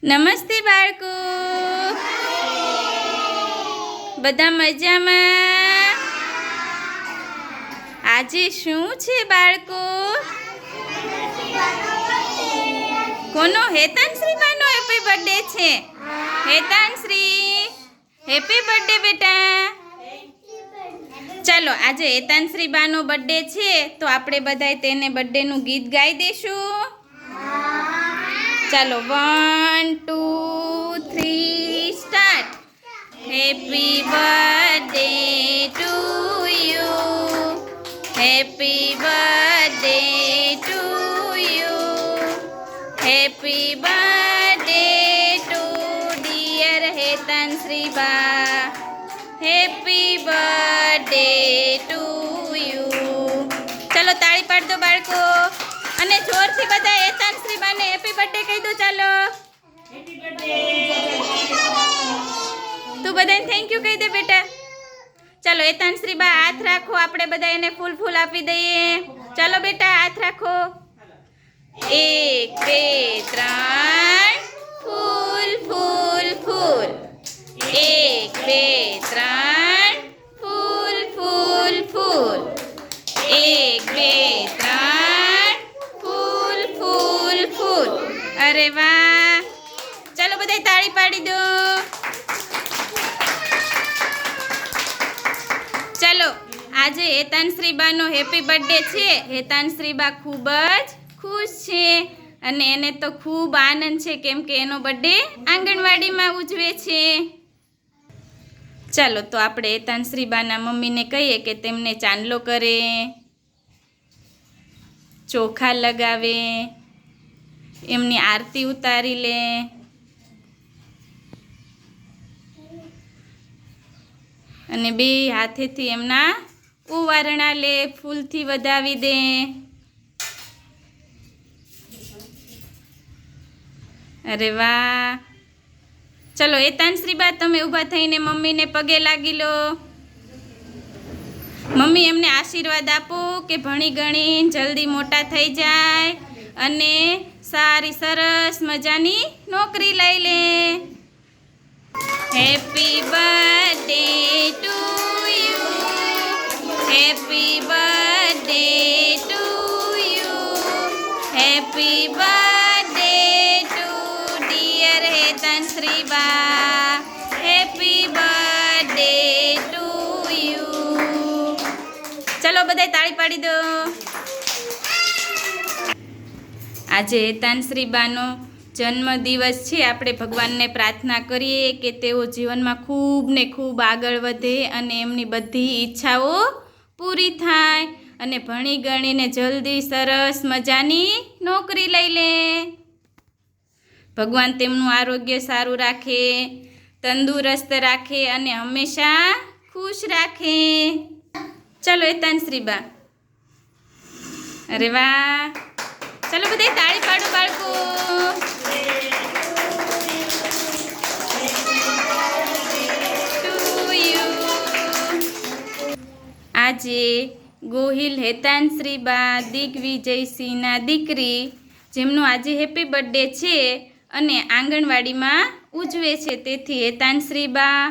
નમસ્તે બાળકો, બધા મજામાં? આજે શું છે બાળકો? કોનો? હેતાનશ્રી બાનો હેપી બર્થડે છે. હેતાનશ્રી હેપી બર્થડે બેટા. ચાલો આજે હેતાનશ્રી બાનો બર્થડે છે તો આપણે બધાય તેને બર્થડેનું ગીત ગાઈ દઈશું. ચાલો 1 2 3 start. Happy birthday to you, happy birthday to you, happy birthday to dear Hetanshri Ba, happy birthday to you. ચલો તાળી પાડ દો બાળકો અને જોરથી બધા હેતાનશ્રી બાને હેપી બર્થડે કહી દો. ચાલો તું બધાને થેન્ક યુ કહી દે બેટા. ચાલો હેતાનશ્રી બા હાથ રાખો, આપણે બધા એને ફૂલ ફૂલ આપી દઈએ. ચાલો બેટા હાથ રાખો. 1 2 3 ફૂલ ફૂલ ફૂલ. 1 2 3 ફૂલ ફૂલ ફૂલ. 1 2 3 ફૂલ ફૂલ ફૂલ. અરે વાહ, ચાલો બધાય તાળી પાડી દો. ચાલો આજે હેતાનશ્રી બાનો હેપી બર્થડે છે. હેતાનશ્રી બા ખૂબ જ ખુશ છે અને એને તો ખૂબ આનંદ છે કેમ કે એનો બર્થડે આંગણવાડીમાં ઉજવે છે. ચાલો તો આપણે હેતાનશ્રી બાના મમ્મીને કહીએ કે તેમને ચાંદલો કરે, ચોખા લગાવે, એમની આરતી ઉતારી લે અને બે હાથેથી એમના ઉવારણા લે, ફૂલથી વધાવી દે. અરે વાહ. ચલો હેતાનશ્રી બા તમે ઊભા થઈને મમ્મીને પગે લાગી લો. મમ્મી એમને આશીર્વાદ આપો કે ભણી ગણી જલ્દી મોટા થઈ જાય અને સારી સરસ મજાની નોકરી લઈ લે. Happy birthday to you, happy birthday to you, happy birthday to dear Hetanshri Ba, happy birthday to you. ચલો બધાય તાળી પાડી દો. આજે હેતાનશ્રી બાનો જન્મદિવસ છે. આપણે ભગવાનને પ્રાર્થના કરીએ કે તેઓ જીવનમાં ખૂબ ને ખૂબ આગળ વધે અને એમની બધી ઈચ્છાઓ પૂરી થાય અને ભણી ગણીને જલ્દી સરસ મજાની નોકરી લઈ લે. ભગવાન તેમનું આરોગ્ય સારું રાખે, તંદુરસ્ત રાખે અને હંમેશા ખુશ રાખે. ચલો હેતાનશ્રી બા. અરે વાહ, ચલો બધા તાળી પાડો બાળકો. આજે ગોહિલ હેતાનશ્રી બા દિગ્વિજયસિંહના દીકરી, જેમનો આજે હેપી બર્થડે છે અને આંગણવાડીમાં ઉજવે છે, તેથી હેતાનશ્રી બા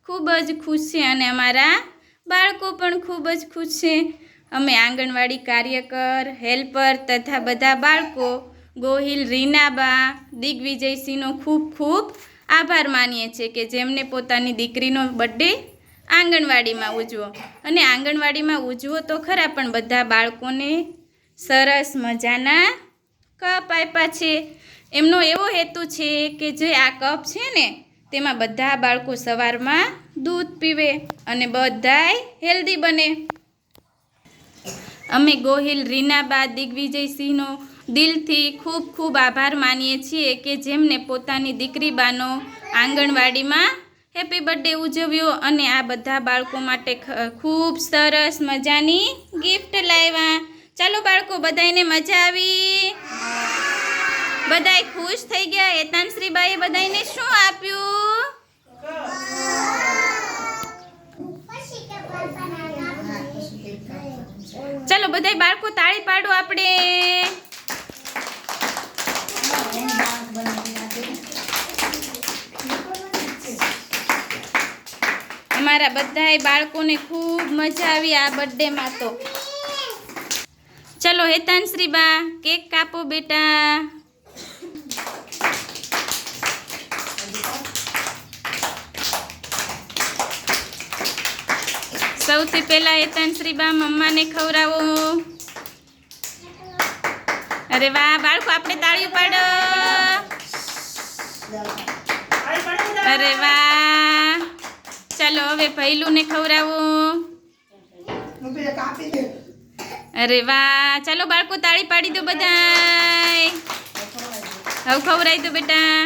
ખૂબ જ ખુશ છે અને અમારા બાળકો પણ ખૂબ જ ખુશ છે. અમે આંગણવાડી કાર્યકર, હેલ્પર તથા બધા બાળકો ગોહિલ રીનાબા દિગ્વિજયસિંહનો ખૂબ ખૂબ આભાર માનીએ છીએ કે જેમને પોતાની દીકરીનો બર્થડે આંગણવાડીમાં ઉજવો. અને આંગણવાડીમાં ઉજવો તો ખરા પણ બધા બાળકોને સરસ મજાના કપ આપ્યા છે. એમનો એવો હેતુ છે કે જે આ કપ છે ને તેમાં બધા બાળકો સવારમાં દૂધ પીવે અને બધાય હેલ્ધી બને. અમે ગોહિલ રીનાબા દિગ્વિજયસિંહનો દિલથી ખૂબ ખૂબ આભાર માનીએ છીએ કે જેમને પોતાની દીકરી બાનો આંગણવાડીમાં હેપી બર્થડે ઉજવ્યો અને આ બધા બાળકો માટે ખૂબ સરસ મજાની ગિફ્ટ લાવ્યા. ચાલો બાળકો બધાને મજા આવી? બધાય ખુશ થઈ ગયા? હેતાનશ્રી બાએ બધાને શું આપ્યું? ચલો બધાય બાળકો તાળી પાડો આપણે. અમારા બધાય બાળકોને ખૂબ મજા આવી આ બર્થડેમાં તો. ચલો હેતાંશ્રી બા કેક કાપો બેટા. સૌથી પહેલા હેતાંશ્રી બા મમ્માને ખવડાવો. અરે વાહ બાળકો, આપણે તાળીઓ પાડો. અરે વાહ. ચાલો હવે ભૈલુને ખવડાવો. અરે વાહ. ચાલો બાળકો તાળી પાડી દો બધાય. હવે ખવડાવી દો બેટા.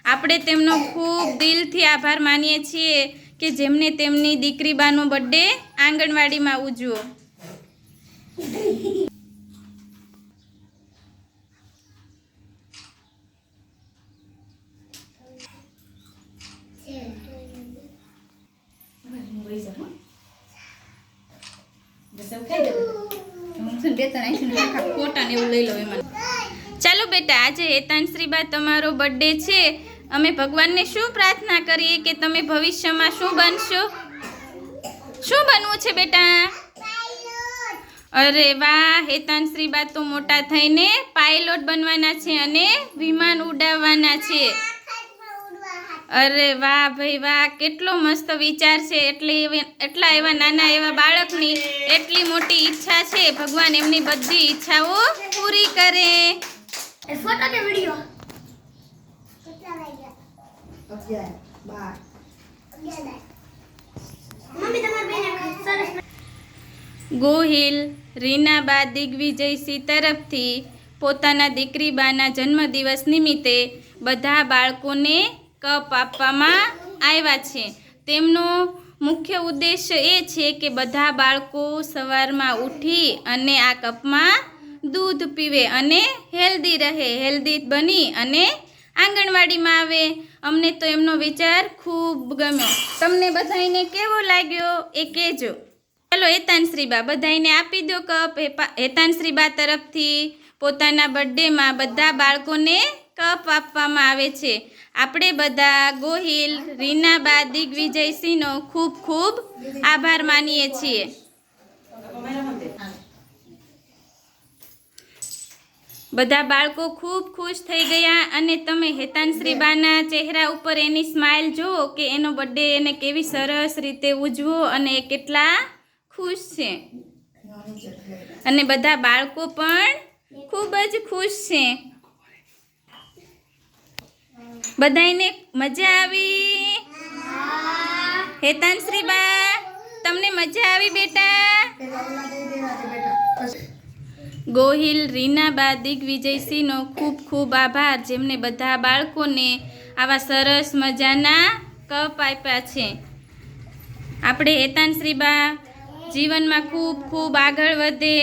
આપણે તેમનો ખૂબ દિલથી આભાર માનીએ છીએ કે જેમને તેમની દીકરી બાનો બર્થડે આંગણવાડીમાં ઉજવો. ચાલો બેટા, આજે હેતાંશ્રી બા તમારો બર્થડે છે. અમે ભગવાનને શું પ્રાર્થના કરીએ કે તમે ભવિષ્યમાં શું બનશો? શું બનવું છે બેટા? અરે વાહ. હેતાંશ્રી બા તો મોટા થઈને પાયલોટ બનવાના છે અને વિમાન ઉડાવવાના છે. અરે વાહ ભાઈ વાહ, કેટલો મસ્ત વિચાર છે. એટલા એવા નાના એવા બાળકની એટલી મોટી ઈચ્છા છે. ભગવાન એમની બધી ઈચ્છાઓ પૂરી કરે. ગોહિલ રીનાબા દિગ્વિજયસિંહ તરફથી પોતાના દીકરી બાના જન્મદિવસ નિમિત્તે બધા બાળકોને કપ આપવામાં આવ્યા છે. તેમનો મુખ્ય ઉદ્દેશ્ય એ છે કે બધા બાળકો સવારમાં ઉઠી અને આ કપમાં દૂધ પીવે અને હેલ્ધી રહે, હેલ્ધી બની અને આંગણવાડીમાં આવે. અમને તો એમનો વિચાર ખૂબ ગમ્યો. તમને બધાઈને કેવો લાગ્યો એ કહેજો. ચાલો હેતાંશ્રી બા બધાઈને આપી દો કપ. હેતાંશ્રી બા તરફથી પોતાના બર્થડેમાં બધા બાળકોને કપ આપવામાં આવે છે. આપણે બધા ગોહિલ રીનાબા દિગ્વિજયસિંહનો ખૂબ ખૂબ આભાર માનીએ છીએ. બધા બાળકો ખૂબ ખુશ થઈ ગયા અને તમે હેતાંશ્રી બાના ચહેરા ઉપર એની સ્માઇલ જુઓ કે એનો બર્થડે એને કેવી સરસ રીતે ઉજવો અને એ કેટલા ખુશ છે. અને બધા બાળકો પણ ખૂબ જ ખુશ છે. બધાઈને મજા આવી? હેતાંશ્રી બા તમને મજા આવી બેટા? ગોહિલ રીનાબા દિગ્વિજયસિંહનો ખૂબ ખૂબ આભાર, જેમને બધા બાળકોને આવા સરસ મજાના કપ આપ્યા છે. આપણે હેતાંશ્રી બા જીવનમાં ખૂબ ખૂબ આગળ વધે,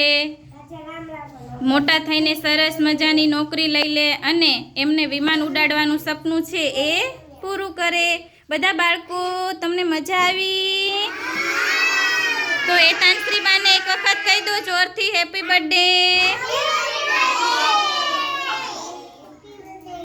મોટા થઈને સરસ મજાની નોકરી લઈ લે અને એમને વિમાન ઉડાડવાનું સપનું છે એ પૂરું કરે. બધા બાળકો તમને મજા આવી? તો હેતાંશ્રી બાને એક વખત કહી દો જોરથી હેપી બર્થડે.